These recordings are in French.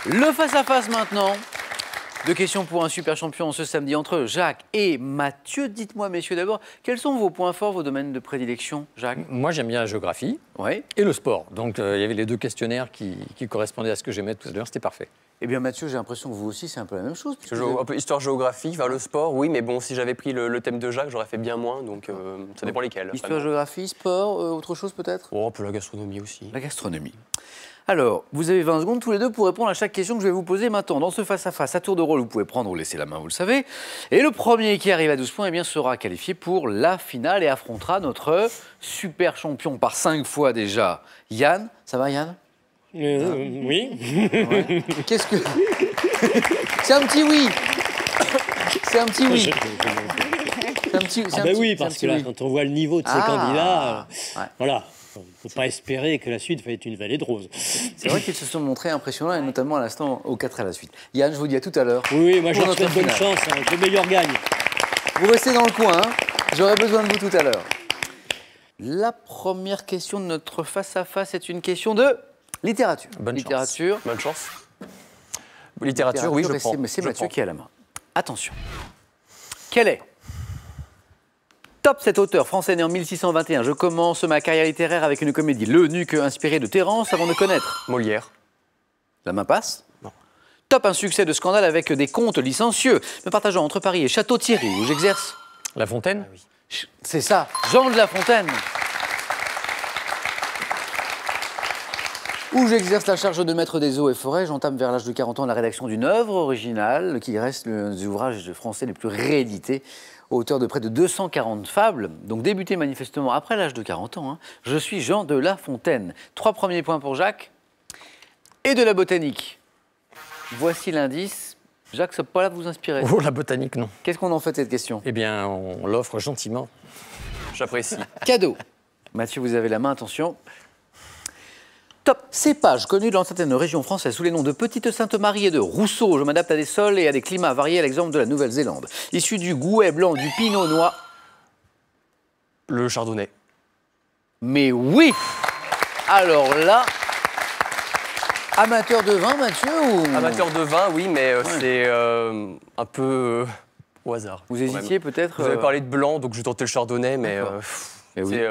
Le face-à-face maintenant. Deux questions pour un super champion ce samedi entre Jacques et Mathieu. Dites-moi, messieurs, d'abord, quels sont vos points forts, vos domaines de prédilection, Jacques? Moi, j'aime bien la géographie et le sport. Donc, il y avait les deux questionnaires qui correspondaient à ce que j'aimais tout à l'heure. C'était parfait. Eh bien, Mathieu, j'ai l'impression que vous aussi, c'est un peu la même chose. Un peu histoire géographique vers le sport, oui, mais bon, si j'avais pris le thème de Jacques, j'aurais fait bien moins, donc ça dépend lesquels. Histoire, géographie, sport, autre chose peut-être? Oh, un peu la gastronomie aussi. La gastronomie. Alors, vous avez 20 secondes tous les deux pour répondre à chaque question que je vais vous poser maintenant. Dans ce face-à-face, à tour de rôle, vous pouvez prendre ou laisser la main, vous le savez. Et le premier qui arrive à 12 points eh bien, sera qualifié pour la finale et affrontera notre super champion par 5 fois déjà, Yann. Ça va, Yann? Oui. Ouais. Qu'est-ce que... C'est un petit oui. C'est un petit oui. Oui, parce que là, quand on voit le niveau de ces candidats, voilà. Il ne faut pas espérer que la suite va être une vallée de roses. C'est vrai qu'ils se sont montrés impressionnants, et notamment à l'instant au 4 à la suite. Yann, je vous dis à tout à l'heure. Oui, moi je vous souhaite bonne chance, que le meilleur gagne. Vous restez dans le coin, hein. J'aurai besoin de vous tout à l'heure. La première question de notre face-à-face est une question de littérature. Littérature. Bonne chance. Littérature, oui, je prends. C'est Mathieu qui a la main. Attention. Quel est Top, cet auteur français né en 1621. Je commence ma carrière littéraire avec une comédie L'Eunuque inspirée de Terence avant de connaître Molière. La main passe. Non. Top, un succès de scandale avec des contes licencieux, me partageant entre Paris et Château-Thierry, où j'exerce. La Fontaine. Ah, oui. C'est ça, Jean de La Fontaine. Où j'exerce la charge de maître des eaux et forêts, j'entame vers l'âge de 40 ans la rédaction d'une œuvre originale qui reste l'un des ouvrages français les plus réédités, auteur de près de 240 fables, donc débuté manifestement après l'âge de 40 ans. Hein. Je suis Jean de La Fontaine. 3 premiers points pour Jacques et de la botanique. Voici l'indice. Jacques, ça ne peut pas là vous inspirer. Oh, la botanique, non. Qu'est-ce qu'on en fait de cette question? Eh bien, on l'offre gentiment. J'apprécie. Cadeau. Mathieu, vous avez la main, attention. Top, cépage connu dans certaines régions françaises sous les noms de Petite Sainte-Marie et de Rousseau. Je m'adapte à des sols et à des climats variés, à l'exemple de la Nouvelle-Zélande. Issu du gouais blanc, du pinot noir. Le chardonnay. Mais oui. Alors là, amateur de vin, Mathieu ou... Amateur de vin, oui, mais c'est un peu au hasard. Vous hésitiez peut-être Vous avez parlé de blanc, donc je tentais le chardonnay, mais c'est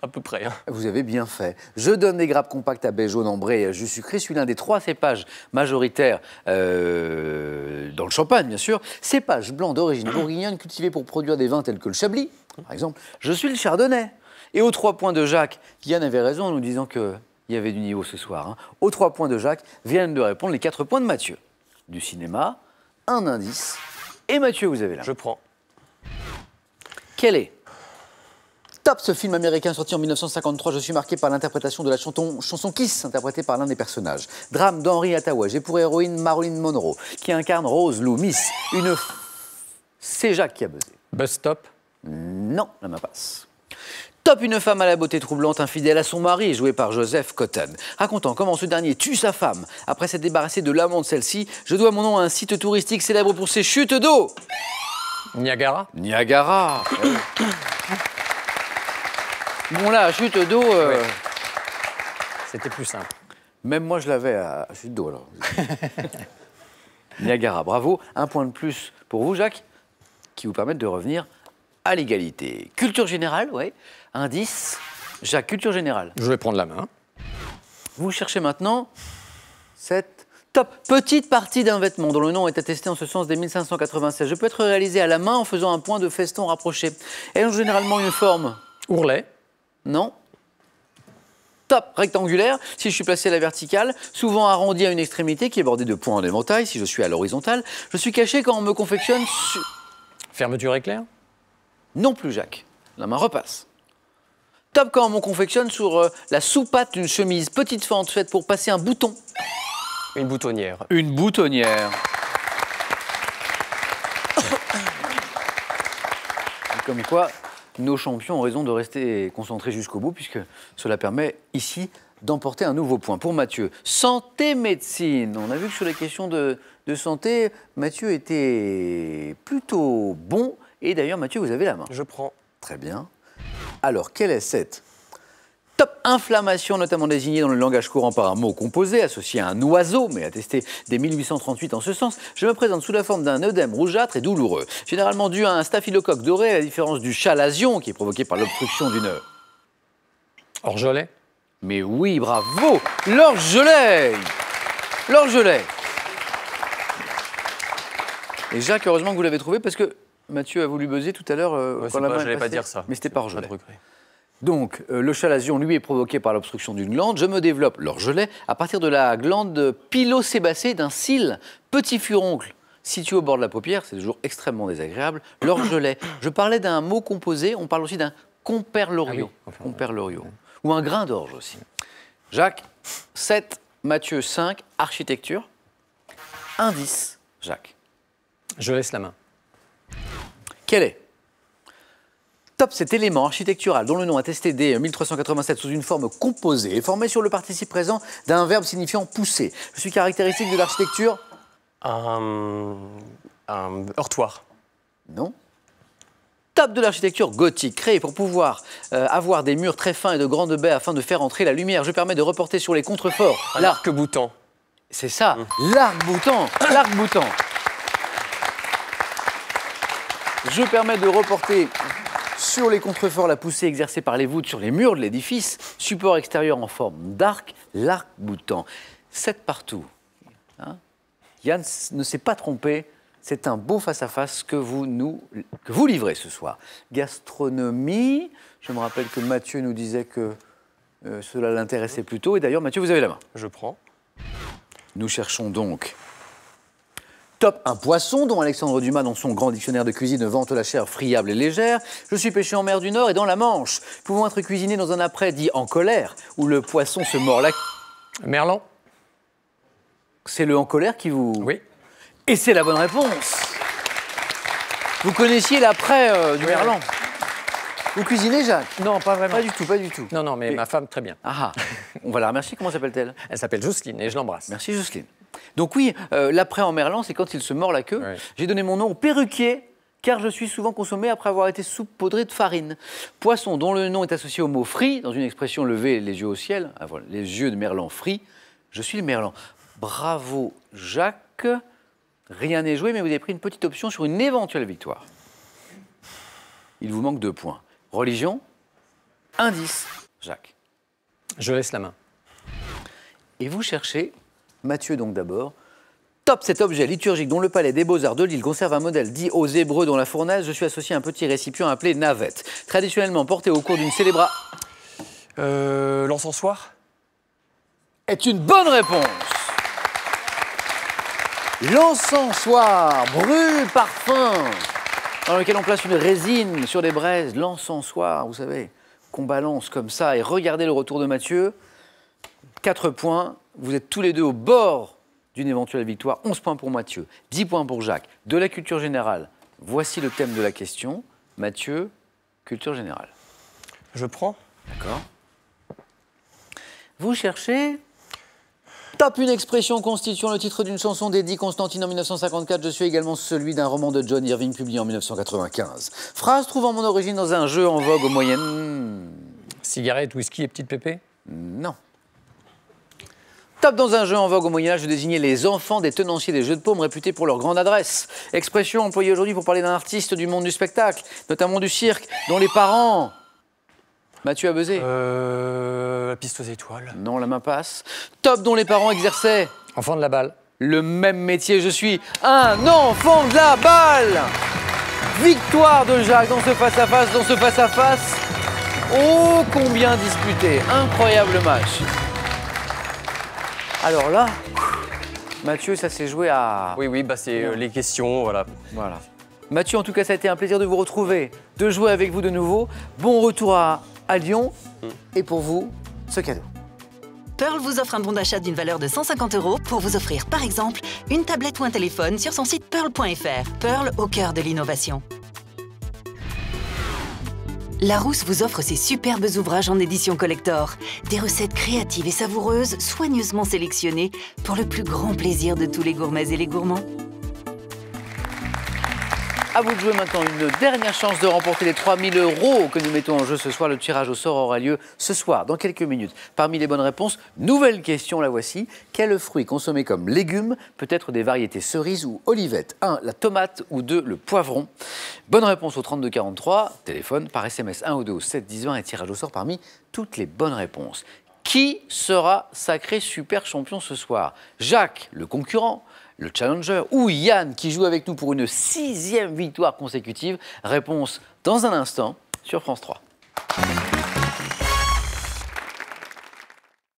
à peu près. Hein. Vous avez bien fait. Je donne des grappes compactes à baie jaune ambrée et jus sucré. Je suis l'un des 3 cépages majoritaires dans le Champagne, bien sûr. Cépage blanc d'origine bourguignonne cultivé pour produire des vins tels que le Chablis, par exemple. Je suis le chardonnay. Et aux 3 points de Jacques, Yann avait raison en nous disant qu'il y avait du niveau ce soir. Hein. Aux 3 points de Jacques viennent de répondre les 4 points de Mathieu. Du cinéma, un indice. Et Mathieu, vous avez là. Je prends. Quel est Top, ce film américain sorti en 1953, je suis marqué par l'interprétation de la chanson Kiss, interprétée par l'un des personnages. Drame d'Henry Hathaway, j'ai pour héroïne Marilyn Monroe, qui incarne Rose Lou Miss. C'est Jacques qui a buzzé. Bus Stop. Non, la main passe. Top, une femme à la beauté troublante, infidèle à son mari, joué par Joseph Cotton. Racontant comment ce dernier tue sa femme. Après s'être débarrassé de l'amant de celle-ci, je dois mon nom à un site touristique célèbre pour ses chutes d'eau. Niagara. Niagara. Bon là, chute d'eau... C'était plus simple. Même moi, je l'avais à chute d'eau, alors. Niagara, bravo. 1 point de plus pour vous, Jacques, qui vous permettent de revenir à l'égalité. Culture générale, oui. Indice. Jacques, culture générale. Je vais prendre la main. Vous cherchez maintenant cette top petite partie d'un vêtement dont le nom est attesté en ce sens dès 1596. Je peux être réalisé à la main en faisant un point de feston rapproché. Ayant généralement une forme... Ourlet. Non. Top, rectangulaire, si je suis placé à la verticale, souvent arrondi à une extrémité qui est bordée de points en éventail, si je suis à l'horizontale. Je suis caché quand on me confectionne Fermeture éclair. Non plus, Jacques. La main repasse. Top, quand on me confectionne sur la sous-patte d'une chemise, petite fente faite pour passer un bouton. Une boutonnière. Une boutonnière. Comme quoi, nos champions ont raison de rester concentrés jusqu'au bout, puisque cela permet ici d'emporter un nouveau point. Pour Mathieu, santé, médecine. On a vu que sur les questions de santé, Mathieu était plutôt bon. Et d'ailleurs, Mathieu, vous avez la main. Je prends. Très bien. Alors, quelle est cette Top inflammation, notamment désignée dans le langage courant par un mot composé, associé à un oiseau, mais attesté dès 1838 en ce sens, je me présente sous la forme d'un œdème rougeâtre et douloureux, généralement dû à un staphylocoque doré, à la différence du chalazion, qui est provoqué par l'obstruction d'une... Orgelet. Mais oui, bravo, l'orgelet. L'orgelet. Et Jacques, heureusement que vous l'avez trouvé, parce que Mathieu a voulu buzzer tout à l'heure quand la main est j'allais pas passée. dire ça. Mais c'était pas orgelet. Pas de regret. Donc, le chalazion, lui, est provoqué par l'obstruction d'une glande. Je me développe l'orgelet à partir de la glande pilosébacée d'un cil, petit furoncle, situé au bord de la paupière. C'est toujours extrêmement désagréable. L'orgelet. Je parlais d'un mot composé. On parle aussi d'un comperloriot. Ah oui, Comperloriot. Ou un grain d'orge aussi. Jacques, 7. Mathieu, 5. Architecture. Indice, Jacques. Je laisse la main. Quel est Top, cet élément architectural dont le nom attesté dès 1387 sous une forme composée est formé sur le participe présent d'un verbe signifiant pousser. Je suis caractéristique de l'architecture. Un heurtoir. Non. Top de l'architecture gothique, créée pour pouvoir avoir des murs très fins et de grandes baies afin de faire entrer la lumière. Je permets de reporter sur les contreforts. L'arc-boutant. C'est ça, l'arc-boutant. L'arc-boutant. Je permets de reporter sur les contreforts la poussée exercée par les voûtes sur les murs de l'édifice, support extérieur en forme d'arc, l'arc-boutant. 7 partout. Hein, Yann ne s'est pas trompé, c'est un beau face-à-face que vous livrez ce soir. Gastronomie, je me rappelle que Mathieu nous disait que cela l'intéressait plutôt. Et d'ailleurs, Mathieu, vous avez la main. Je prends. Nous cherchons donc... Top, un poisson dont Alexandre Dumas, dans son grand dictionnaire de cuisine, vante la chair friable et légère. Je suis pêché en mer du Nord et dans la Manche, pouvant être cuisiné dans un après dit en colère, où le poisson se mord la... Merlan. C'est le en colère qui vous... Oui. Et c'est la bonne réponse. Vous connaissiez l'après du merlan. Vous cuisinez, Jacques? Non, pas vraiment. Pas du tout, pas du tout. Non, non, mais ma femme, très bien. Ah, on va la remercier. Comment s'appelle-t-elle? Elle s'appelle Jocelyne et je l'embrasse. Merci, Jocelyne. Donc oui, l'après en merlan, c'est quand il se mord la queue. Oui. J'ai donné mon nom au perruquier, car je suis souvent consommé après avoir été saupoudré de farine. Poisson dont le nom est associé au mot frit, dans une expression levée les yeux au ciel. Ah, voilà, les yeux de merlan frits. Je suis le merlan. Bravo, Jacques. Rien n'est joué, mais vous avez pris une petite option sur une éventuelle victoire. Il vous manque 2 points. Religion, indice, Jacques. Je laisse la main. Et vous cherchez, Mathieu donc d'abord, top cet objet liturgique dont le palais des Beaux-Arts de Lille conserve un modèle dit aux Hébreux dans la fournaise. Je suis associé à un petit récipient appelé navette, traditionnellement porté au cours d'une célébration. L'encensoir. Est une bonne réponse. L'encensoir, brûle parfum, dans lequel on place une résine sur des braises. L'encensoir, vous savez, qu'on balance comme ça. Et regardez le retour de Mathieu. 4 points. Vous êtes tous les deux au bord d'une éventuelle victoire. 11 points pour Mathieu, 10 points pour Jacques. De la culture générale, voici le thème de la question. Mathieu, culture générale. Je prends. D'accord. Vous cherchez... Top, une expression constituant le titre d'une chanson d'Eddie Constantine en 1954. Je suis également celui d'un roman de John Irving publié en 1995. Phrase trouvant mon origine dans un jeu en vogue au Moyen... Cigarette, whisky et petite pépé. Non. Top, dans un jeu en vogue au Moyen-Âge, je désignais les enfants des tenanciers des jeux de paume réputés pour leur grande adresse. Expression employée aujourd'hui pour parler d'un artiste du monde du spectacle, notamment du cirque, dont les parents... Mathieu a buzzé. La piste aux étoiles. Non, la main passe. Top, dont les parents exerçaient Enfant de la balle. le même métier. Je suis un enfant de la balle. Victoire de Jacques dans ce face-à-face, Oh, combien disputé. Incroyable match. Alors là, Mathieu, ça s'est joué à... Oui, bah c'est les questions, voilà. Voilà. Mathieu, en tout cas, ça a été un plaisir de vous retrouver, de jouer avec vous de nouveau. Bon retour à Lyon. Et pour vous, ce cadeau. Pearl vous offre un bon d'achat d'une valeur de 150 € pour vous offrir, par exemple, une tablette ou un téléphone sur son site pearl.fr. Pearl au cœur de l'innovation. Larousse vous offre ses superbes ouvrages en édition collector. Des recettes créatives et savoureuses, soigneusement sélectionnées pour le plus grand plaisir de tous les gourmets et les gourmands. À vous de jouer maintenant. Une dernière chance de remporter les 3 000 € que nous mettons en jeu ce soir. Le tirage au sort aura lieu ce soir, dans quelques minutes. Parmi les bonnes réponses, nouvelle question, la voici. Quel fruit consommé comme légume peut être des variétés cerises ou olivettes? 1, la tomate ou 2, le poivron. Bonne réponse au 32 43. Téléphone par SMS 1 ou 2 au 7 10 20 et tirage au sort parmi toutes les bonnes réponses. Qui sera sacré super champion ce soir? Jacques, le concurrent, le challenger, ou Yann qui joue avec nous pour une 6e victoire consécutive? Réponse dans un instant sur France 3.